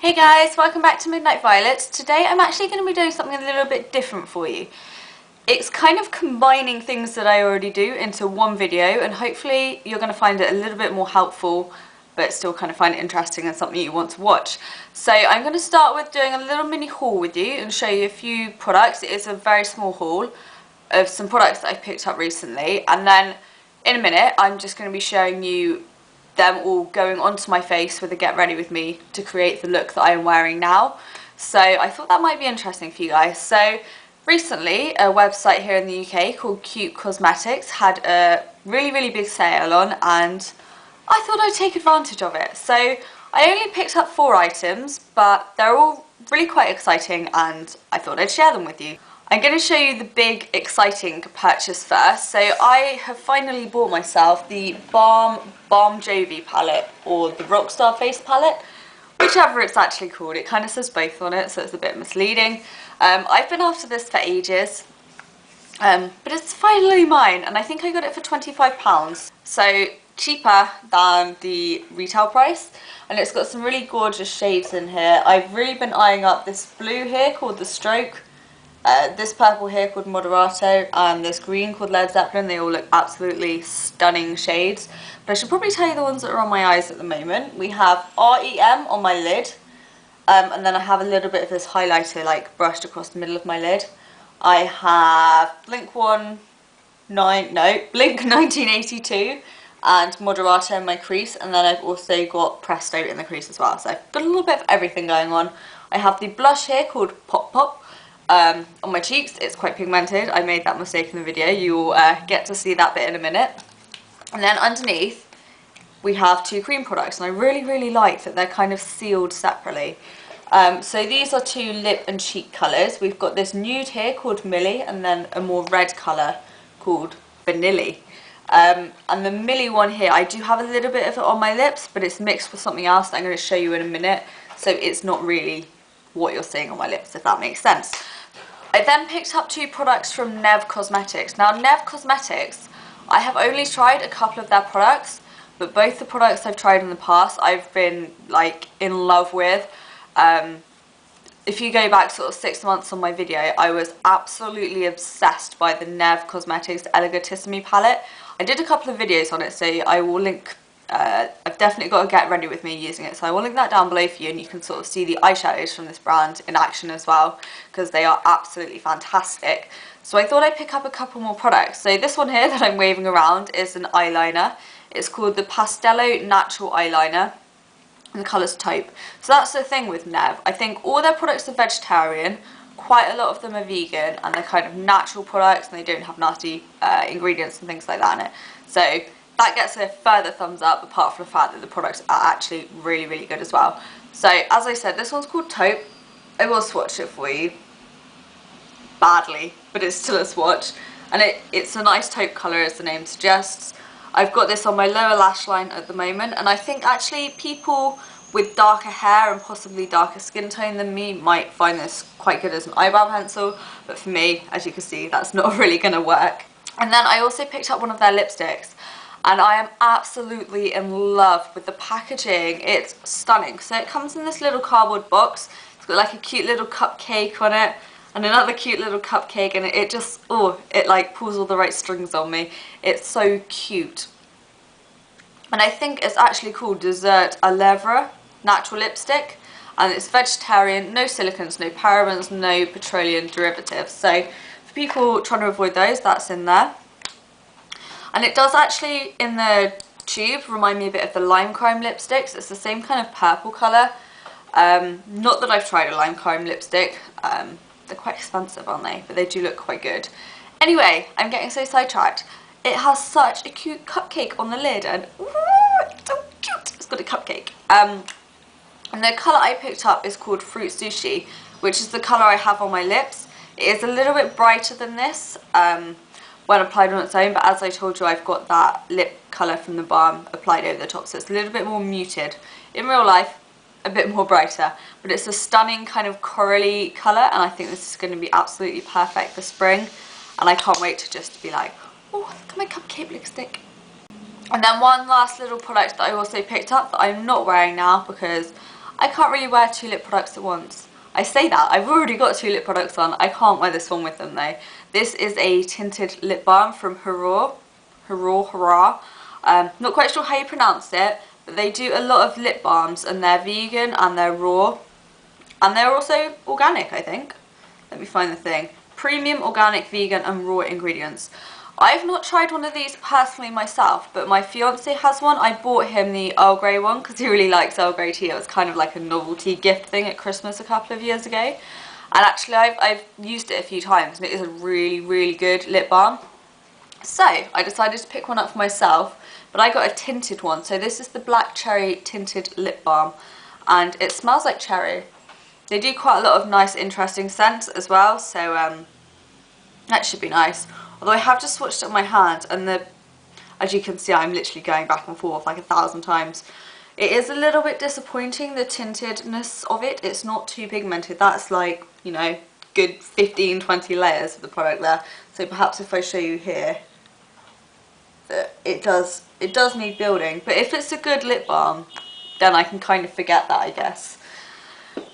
Hey guys, welcome back to Midnight Violets. Today I'm actually going to be doing something a little bit different for you. It's kind of combining things that I already do into one video, and hopefully you're going to find it a little bit more helpful but still kind of find it interesting and something you want to watch. So I'm going to start with doing a little mini haul with you and show you a few products. It is a very small haul of some products that I've picked up recently, and then in a minute I'm just going to be showing you them all going onto my face with a get ready with me to create the look that I am wearing now. So I thought that might be interesting for you guys. So recently a website here in the UK called CutECosmetics had a really big sale on, and I thought I'd take advantage of it. So I only picked up 4 items, but they're all really quite exciting and I thought I'd share them with you. I'm going to show you the big exciting purchase first. So I have finally bought myself the Balm Jovi Palette, or the Rockstar Face Palette, whichever it's actually called. It kind of says both on it, so it's a bit misleading. I've been after this for ages, but it's finally mine, and I think I got it for £25, so cheaper than the retail price, and it's got some really gorgeous shades in here. I've really been eyeing up this blue here called the Stroke, this purple here called Moderato, and this green called Led Zeppelin. They all look absolutely stunning shades. But I should probably tell you the ones that are on my eyes at the moment. We have REM on my lid, and then I have a little bit of this highlighter like brushed across the middle of my lid. I have Blink 1982 and Moderato in my crease, and then I've also got Presto in the crease as well. So I've got a little bit of everything going on. I have the blush here called Pop Pop. On my cheeks. It's quite pigmented. I made that mistake in the video. You'll get to see that bit in a minute. And then underneath we have 2 cream products, and I really like that they're kind of sealed separately. So these are 2 lip and cheek colours. We've got this nude here called Millie, and then a more red colour called Vanilla. And the Millie one here, I do have a little bit of it on my lips, but it's mixed with something else that I'm going to show you in a minute, so it's not really what you're seeing on my lips, if that makes sense. I then picked up 2 products from Neve Cosmetics. Now Neve Cosmetics, I have only tried a couple of their products, but both the products I've tried in the past I've been like in love with. If you go back sort of 6 months on my video, I was absolutely obsessed by the Neve Cosmetics Elegantissimi palette. I did a couple of videos on it, so I will link, I've definitely got to get ready with me using it, so I will link that down below for you, and you can sort of see the eyeshadows from this brand in action as well, because they are absolutely fantastic. So I thought I'd pick up a couple more products. So this one here that I'm waving around is an eyeliner. It's called the Pastello Natural Eyeliner, and the colour's Taupe. So that's the thing with Neve. I think all their products are vegetarian, quite a lot of them are vegan, and they're kind of natural products, and they don't have nasty ingredients and things like that in it. So that gets a further thumbs up, apart from the fact that the products are actually really good as well. So as I said, this one's called Taupe. I will swatch it for you. Badly, but it's still a swatch. And it's a nice taupe colour, as the name suggests. I've got this on my lower lash line at the moment, and I think actually people with darker hair and possibly darker skin tone than me might find this quite good as an eyebrow pencil, but for me, as you can see, that's not really going to work. And then I also picked up one of their lipsticks, and I am absolutely in love with the packaging. It's stunning. So it comes in this little cardboard box. It's got like a cute little cupcake on it, and another cute little cupcake, and it just, oh, it like pulls all the right strings on me. It's so cute. And I think it's actually called Dessert à Levres Natural Lipstick, and it's vegetarian, no silicons, no parabens, no petroleum derivatives. So for people trying to avoid those, that's in there. And it does actually, in the tube, remind me a bit of the Lime Crime lipsticks. It's the same kind of purple colour. Not that I've tried a Lime Crime lipstick. They're quite expensive, aren't they? But they do look quite good. Anyway, I'm getting so sidetracked. It has such a cute cupcake on the lid, and ooh, it's so cute. It's got a cupcake. And the colour I picked up is called Fruit Sushi, which is the colour I have on my lips. It is a little bit brighter than this when applied on its own, but as I told you, I've got that lip colour from the balm applied over the top, so it's a little bit more muted. In real life, a bit more brighter, but it's a stunning kind of corally colour, and I think this is going to be absolutely perfect for spring, and I can't wait to just be like, oh, look at my cupcake lipstick. And then one last little product that I also picked up that I'm not wearing now because I can't really wear 2 lip products at once. I say that, I've already got 2 lip products on. I can't wear this one with them though. This is a tinted lip balm from Hurraw. Hurraw. Not quite sure how you pronounce it, but they do a lot of lip balms and they're vegan and they're raw. And they're also organic, I think. Let me find the thing. Premium, organic, vegan and raw ingredients. I've not tried one of these personally myself, but my fiance has one. I bought him the Earl Grey one because he really likes Earl Grey tea. It was kind of like a novelty gift thing at Christmas a couple of years ago. And actually I've used it a few times and it is a really, really good lip balm. So I decided to pick one up for myself, but I got a tinted one. So this is the Black Cherry Tinted Lip Balm and it smells like cherry. They do quite a lot of nice, interesting scents as well, so that should be nice. Although I have just swatched it on my hand and as you can see I'm literally going back and forth like 1,000 times. It is a little bit disappointing, the tintedness of it. It's not too pigmented. That's like, you know, good 15-20 layers of the product there. So perhaps if I show you here, that it does need building. But if it's a good lip balm, then I can kind of forget that, I guess.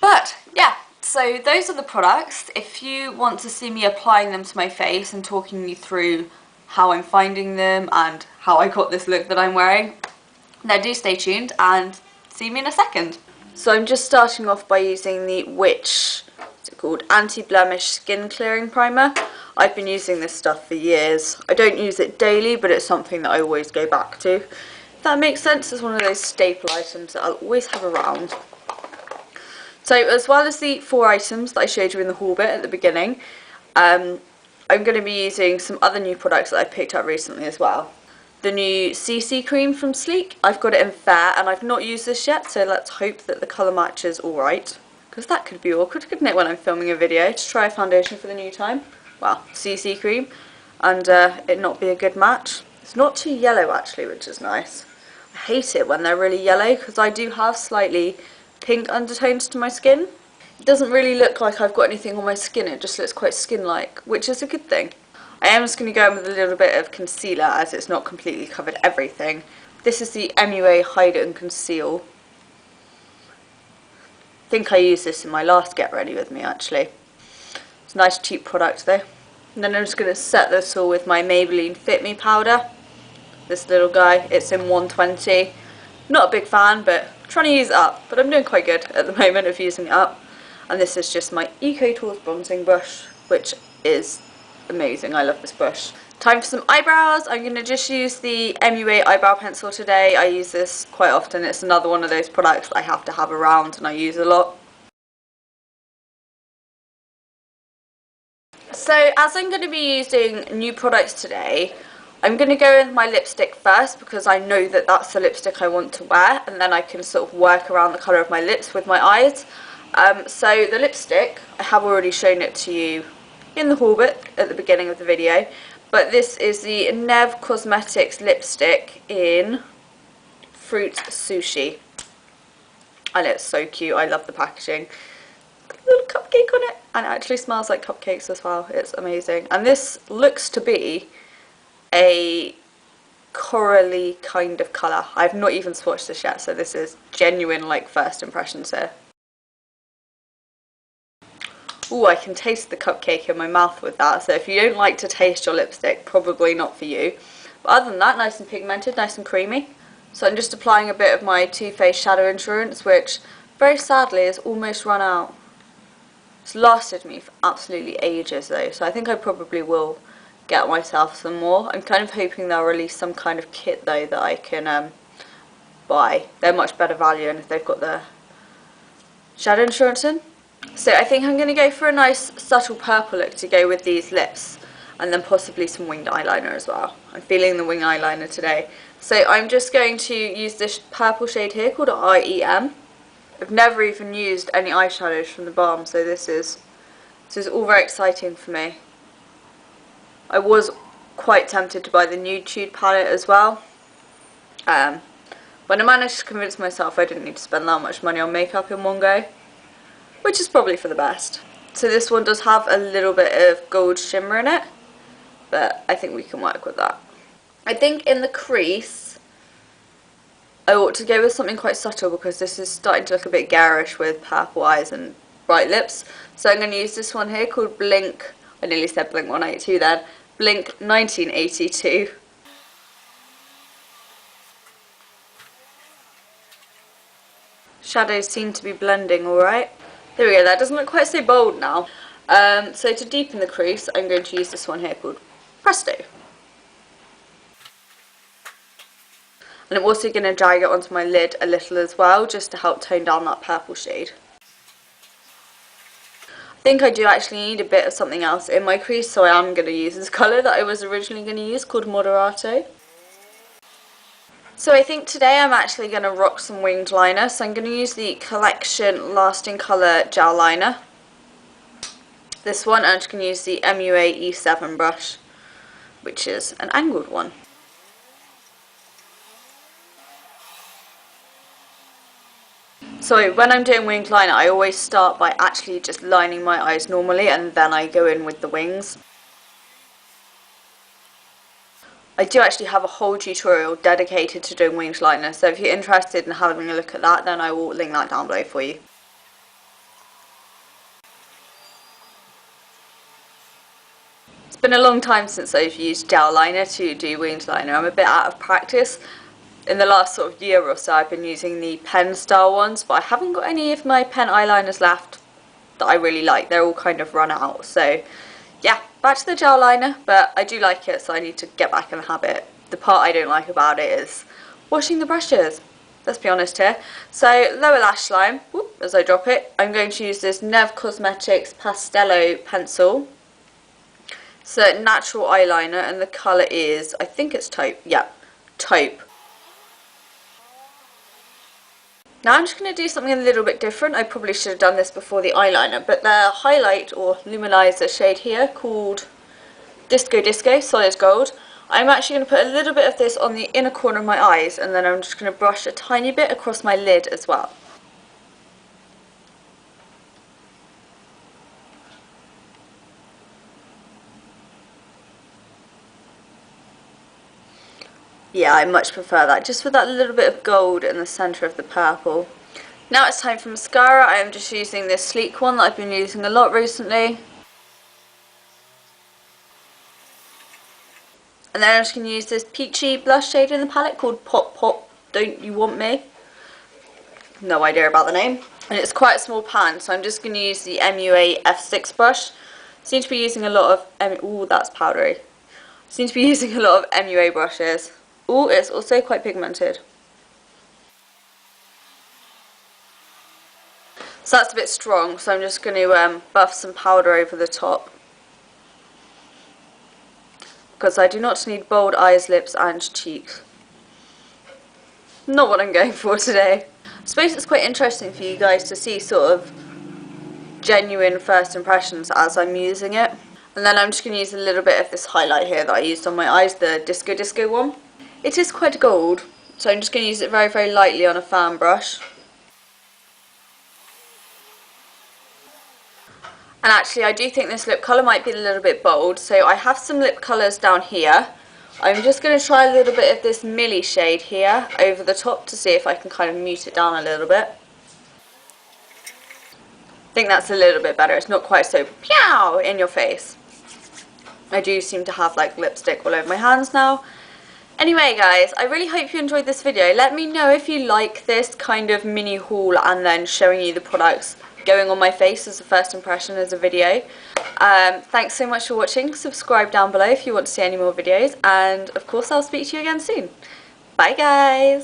But yeah, so those are the products. If you want to see me applying them to my face and talking you through how I'm finding them and how I got this look that I'm wearing, then do stay tuned and see me in a second. So I'm just starting off by using the what's it called, Anti-Blemish Skin Clearing Primer. I've been using this stuff for years. I don't use it daily, but it's something that I always go back to. If that makes sense, it's one of those staple items that I'll always have around. So as well as the 4 items that I showed you in the haul bit at the beginning, I'm going to be using some other new products that I've picked up recently as well. The new CC cream from Sleek. I've got it in Fair and I've not used this yet, so let's hope that the colour matches alright. Because that could be awkward, couldn't it, when I'm filming a video to try a foundation for the new time? Well, CC cream and it not be a good match. It's not too yellow actually, which is nice. I hate it when they're really yellow because I do have slightly pink undertones to my skin. It doesn't really look like I've got anything on my skin, it just looks quite skin-like, which is a good thing. I am just going to go in with a little bit of concealer as it's not completely covered everything. This is the MUA Hide and Conceal. I think I used this in my last Get Ready With Me actually. It's a nice cheap product though. And then I'm just going to set this all with my Maybelline Fit Me powder. This little guy, it's in 120. Not a big fan, but trying to use it up, but I'm doing quite good at the moment of using it up. And this is just my Eco Tools bronzing brush, which is amazing. I love this brush. Time for some eyebrows. I'm going to just use the MUA eyebrow pencil today. I use this quite often. It's another one of those products that I have to have around and I use a lot. So as I'm going to be using new products today, I'm going to go in with my lipstick first because I know that that's the lipstick I want to wear, and then I can sort of work around the colour of my lips with my eyes. So the lipstick, I have already shown it to you in the haul bit at the beginning of the video, but this is the Neve Cosmetics lipstick in Fruit Sushi. And it's so cute, I love the packaging. Got a little cupcake on it, and it actually smells like cupcakes as well, it's amazing. And this looks to be a corally kind of colour. I've not even swatched this yet, so this is genuine like first impressions here. Ooh, I can taste the cupcake in my mouth with that, so if you don't like to taste your lipstick, probably not for you. But other than that, nice and pigmented, nice and creamy. So I'm just applying a bit of my Too Faced Shadow Insurance, which very sadly has almost run out. It's lasted me for absolutely ages though, so I think I probably will get myself some more. I'm kind of hoping they'll release some kind of kit though that I can buy. They're much better value, and if they've got the shadow insurance in. So I think I'm going to go for a nice subtle purple look to go with these lips, and then possibly some winged eyeliner as well. I'm feeling the winged eyeliner today. So I'm just going to use this purple shade here called IEM. I've never even used any eyeshadows from the Balm, so this is all very exciting for me. I was quite tempted to buy the Nude Tude palette as well, but I managed to convince myself I didn't need to spend that much money on makeup in one go, which is probably for the best. So this one does have a little bit of gold shimmer in it, but I think we can work with that. I think in the crease, I ought to go with something quite subtle because this is starting to look a bit garish with purple eyes and bright lips. So I'm going to use this one here called Blink, I nearly said Blink 182 then, Blink 1982. Shadows seem to be blending alright. There we go, that doesn't look quite so bold now. So to deepen the crease, I'm going to use this one here called Presto. And I'm also going to drag it onto my lid a little as well, just to help tone down that purple shade. I think I do actually need a bit of something else in my crease, so I am going to use this colour that I was originally going to use called Moderato. So I think today I'm actually going to rock some winged liner, so I'm going to use the Collection Lasting Colour Gel Liner. This one, and I'm just going to use the MUA E7 brush, which is an angled one. So when I'm doing winged liner, I always start by actually just lining my eyes normally and then I go in with the wings. I do actually have a whole tutorial dedicated to doing winged liner, so if you're interested in having a look at that, then I will link that down below for you. It's been a long time since I've used gel liner to do winged liner. I'm a bit out of practice. In the last sort of year or so I've been using the pen style ones, but I haven't got any of my pen eyeliners left that I really like. They're all kind of run out, so yeah, back to the gel liner, but I do like it, so I need to get back in the habit. The part I don't like about it is washing the brushes, let's be honest here. So lower lash line, whoop, as I drop it, I'm going to use this CutECosmetics Pastello pencil. So natural eyeliner, and the colour is, I think it's Taupe, yeah, Taupe. Now I'm just going to do something a little bit different. I probably should have done this before the eyeliner, but the highlight or luminizer shade here called Disco Solid Gold, I'm actually going to put a little bit of this on the inner corner of my eyes, and then I'm just going to brush a tiny bit across my lid as well. Yeah, I much prefer that, just with that little bit of gold in the centre of the purple. Now it's time for mascara. I am just using this sleek one that I've been using a lot recently. And then I'm just going to use this peachy blush shade in the palette called Pop Pop Don't You Want Me? No idea about the name. And it's quite a small pan, so I'm just going to use the MUA F6 brush. Seem to be using a lot of, ooh, that's powdery. Seem to be using a lot of MUA brushes. Ooh, it's also quite pigmented. So that's a bit strong, so I'm just going to buff some powder over the top. Because I do not need bold eyes, lips and cheeks. Not what I'm going for today. I suppose it's quite interesting for you guys to see sort of genuine first impressions as I'm using it. And then I'm just going to use a little bit of this highlight here that I used on my eyes, the Disco one. It is quite gold, so I'm just going to use it very, very lightly on a fan brush. And actually I do think this lip colour might be a little bit bold, so I have some lip colours down here. I'm just going to try a little bit of this Millie shade here over the top to see if I can kind of mute it down a little bit. I think that's a little bit better, it's not quite so pow in your face. I do seem to have like lipstick all over my hands now. Anyway guys, I really hope you enjoyed this video. Let me know if you like this kind of mini haul and then showing you the products going on my face as a first impression as a video. Thanks so much for watching. Subscribe down below if you want to see any more videos, and of course I'll speak to you again soon. Bye guys!